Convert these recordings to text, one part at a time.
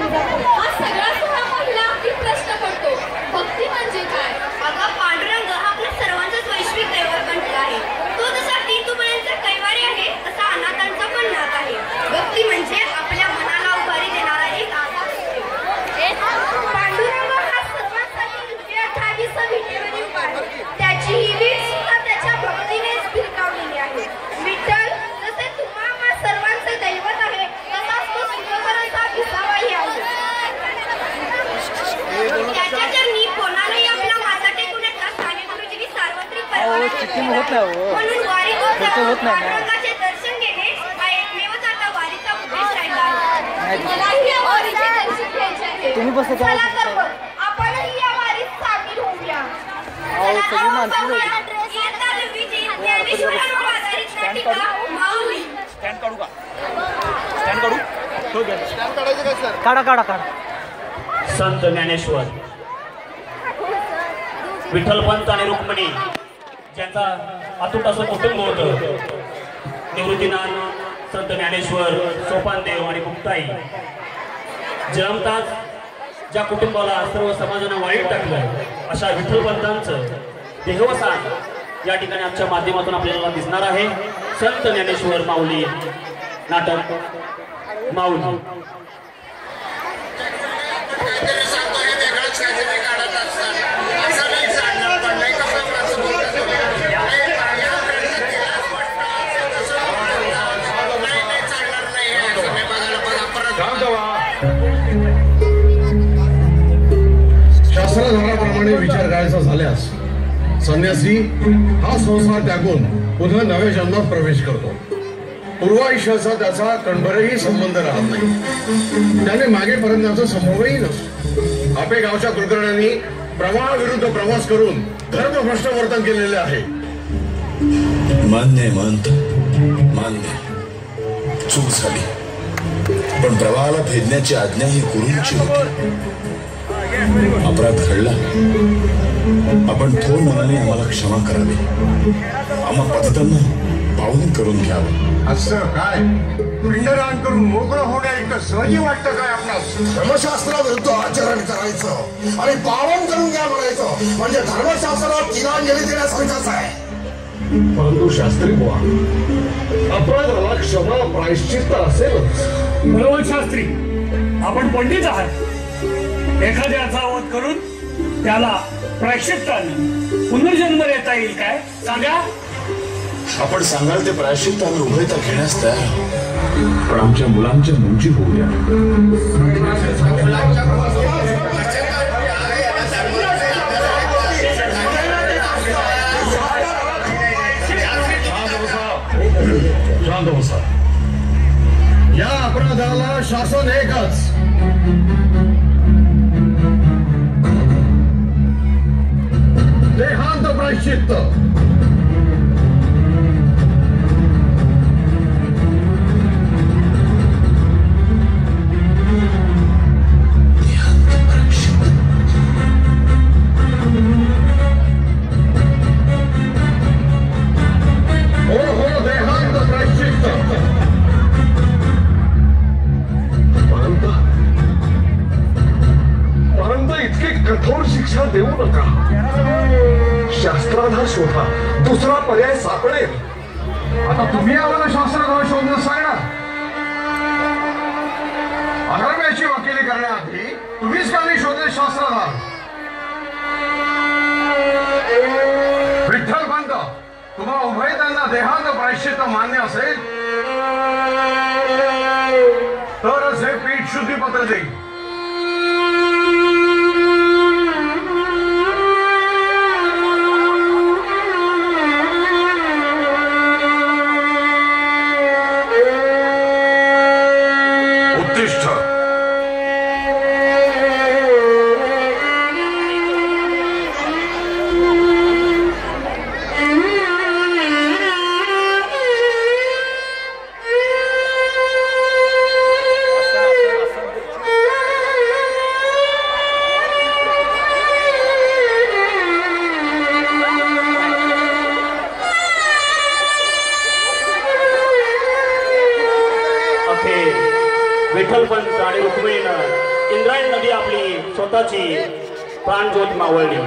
हा सगळा तुम्हा महिला अगदी प्रश्न पडतो. भक्ती म्हणजे काय? अगं पांडुरंग हा आपल्या सर्वांचाच वैश्विक दैवत बनला आहे. तो जसा 3 तुकड्यांचा कैवारी आहे तसा अनाथांचा पण नाथ आहे. भक्ती म्हणजे आपल्या मनाला उभारी देणारा एक आधार. पांडुरंग हा सर्वांसाठी विजया ठावीचा विटेवरी उभा आहे. त्याची ही वीट सुद्धा त्याच्या भक्तीनेच भिरकावलेली आहे. विठ्ठल जसे तुम्हा सर्वांचे दैवत आहे तसाच तो सुखकराचा विसावाही आहे. त्याच्या चरणी कोणालाही आपला माथा टेकून येतात. साने गुरुजींनी सार्वत्रिक परवाना म्हणून वारी पांडुरंगाचे दर्शन घेणे हा एकमेवच आता वारीचा उद्देश राहिला आहे. मलाही या वारीचे दर्शन घ्यायचे आहे. चला तर मग आपणही या वारीत सामील होऊया. काढा. संत ज्ञानेश्वर विठ्ठलपंत आणि रुक्मिणी ज्यांचा अतूट असं कुटुंब होतं. निवृत्तीनाथ, संत ज्ञानेश्वर, सोपानदेव आणि मुक्ताई जन्मताच ज्या कुटुंबाला सर्व समाजानं वाईट टाकलं अशा विठ्ठलपंतांचं देहवसान या ठिकाणी आमच्या माध्यमातून आपल्याला दिसणार आहे. संत ज्ञानेश्वर माऊली नाटक माऊली. शास्त्रधर्माप्रमाणे विचार करायचा झाल्यास संन्यासी हा संसार त्यागून पुन्हा नव्या जन्मात प्रवेश करतो. पूर्वायुष्याचा त्याचा कणभरही संबंध राहत नाही. त्याने मागेपर्यंतचा संभवही नसतो. आपे गावच्या कुलकर्ण्यांनी प्रवाहाविरुद्ध प्रवास करून धर्मभ्रष्ट वर्तन केलेले आहे. मान्य चूक झाली, पण प्रवाहाला भेदण्याची आज्ञा ही गुरूंची होती. अपराध घडला, आपण थोर मनाने आम्हाला क्षमा करावी. आम्हा पतितांना पावन करून घ्यावं. असं काय पिंडदान करून मोकळं होण्या इतकं सहजी वाटतं काय आपणास? धर्मशास्त्राविरुद्ध आचरण करायचं आणि पावन करून घ्या म्हणायचं म्हणजे धर्मशास्त्राला तिलांजली देण्यासारखंच आहे. परंतु शास्त्री बुवा, अपराधाला क्षमा प्रायश्चित्त असेलच. बरोबर शास्त्री, आपण पंडित आहात. एखाद्याचा वध करून त्याला प्रायश्चित्ताने पुनर्जन्म देता येईल काय सांगा. आपण सांगाल ते प्रायश्चित्त आम्ही उभयता घेण्यास तयार आहोत, पण आमच्या मुलांच्या मुंजी होऊ द्या. शांत बसा. या अपराधाला शासन एकच, देहांत प्रायश्चित्त. कठोर शिक्षा देऊ नका. शास्त्राधार शोधा, दुसरा पर्याय सापडेल. आता तुम्ही आम्हाला शास्त्राधार शोधणं सांगणार. अधर्म्याची वकिली करण्याआधी तुम्हीच का नाही शोधले शास्त्राधार? विठ्ठलपंत, तुम्हा उभय त्यांना देहांत प्रायश्चित्त मान्य असेल तरच हे पीठ शुद्धीपत्र देईल. विठ्ठलपंत आणि रुक्मिणीनं इंद्रायणी नदी आपली स्वतःची प्राणज्योत मावळली.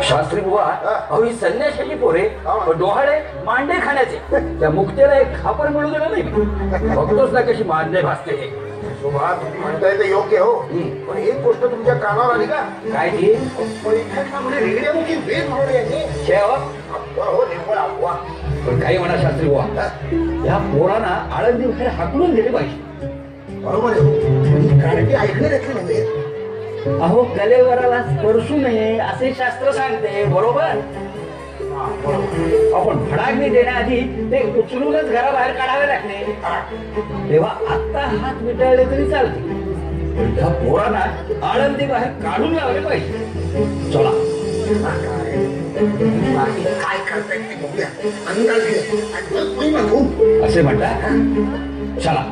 शास्त्री बुवा, अहो ही संन्याशाची पोरे डोहाळे मांडे खाण्याचे. त्या मुक्तेला एक खापर मिळू दिलं नाही. बघतोच ना कशी मांडे भासते. शोभा, तुम्ही म्हणताय ते योग्य हो, पण एक गोष्ट तुमच्या कानावर आली का? काय ती? रेडिओमुखी वेद म्हणून यायचे हो, निव्वळ अफवा. पण काही म्हणा शास्त्री बुवा, या पोरांना आळंदी बाहेर हाकलून दिले पाहिजे. बरोबर आहे, कारण की ऐकले देखील नव्हे. अहो कलेवराला स्पर्शू नये असे शास्त्र सांगते. बरोबर. आपण फडागणी देण्याआधी ते उचलूनच घराबाहेर काढावे लागते. तेव्हा आता हात मिटाळले तरी चालते, पण त्या पोरांना आळंदी बाहेर काढून लावले पाहिजे. चला काय करताय ते बघूया. अंदाज घे असे म्हणता. चला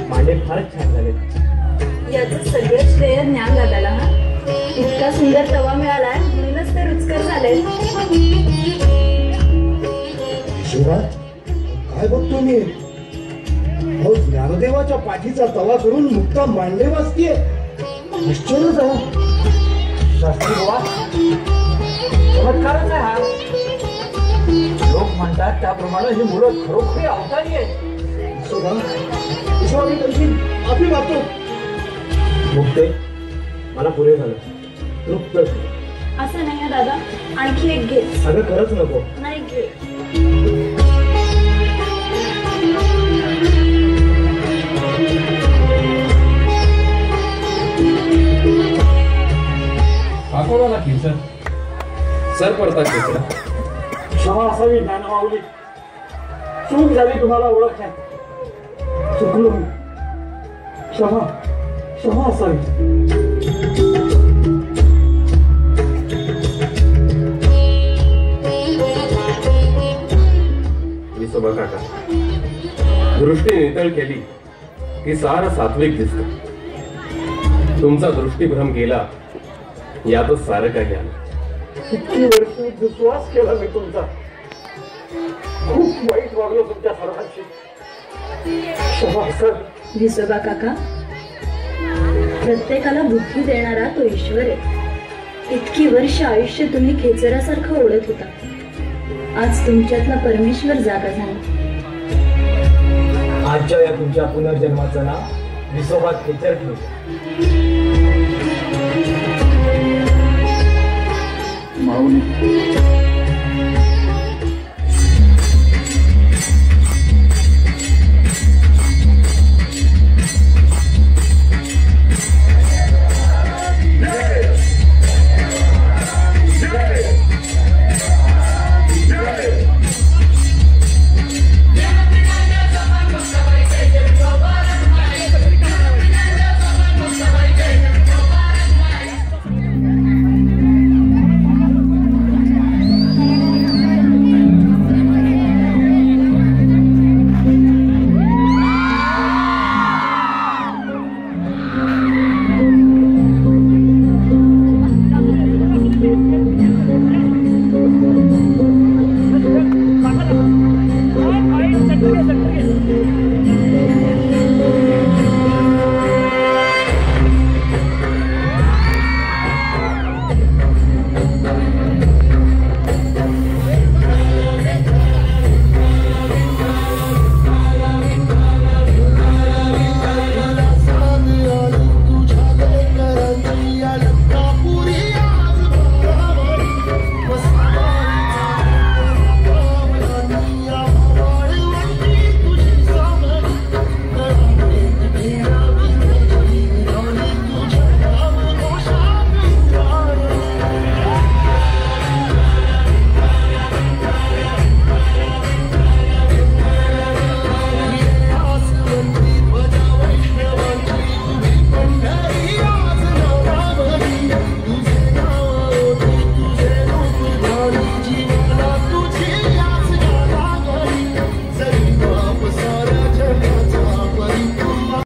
मांडे फारच छान झाले. याचं सगळं श्रेय ज्ञान दादाला. हा इतका सुंदर तवा मिळालाय म्हणूनच ते रुचकर झाले. शिवा, काय बघतो मी? अहो ज्ञानदेवाच्या पाठीचा तवा करून मुक्ता मांडे वाजतीये. आश्चर्य झाला. शास्त्री बुवा, चमत्कारच आहे हा. लोक म्हणतात त्याप्रमाणे ही मुलं खरोखरी अवतारी आहेत. आपली वाचतो. मुक्ते, मला पुरे झालं. तृप्त असं नाही दादा, आणखी एक घे. अगं खरंच नको. नाही घे. ठाकोराला केसर सर पडतात केसर. क्षमा असावी ज्ञानमाऊली. चूक झाली तुम्हाला ओळखण्यात. चुकलो मी. क्षमा क्षमा असावी. विसोबा काका, दृष्टी नितळ केली की सार सात्विक दिसत. तुमचा दृष्टीभ्रम गेला यातच सारं काही आलं. किती वर्ष विश्वास केला मी तुमचा. खूप वाईट वागलो तुमच्या सर्वांशी. क्षमा सर. विसोबा काका, प्रत्येकाला बुद्धी देणारा तो ईश्वर आहे. इतकी वर्ष आयुष्य तुम्ही खेचरासारखं ओढत होता. आज तुमच्यातला परमेश्वर जागा झाला. आजच्या या तुमच्या पुनर्जन्माचं नाव विसोबा खेचर ठेवलं. माऊली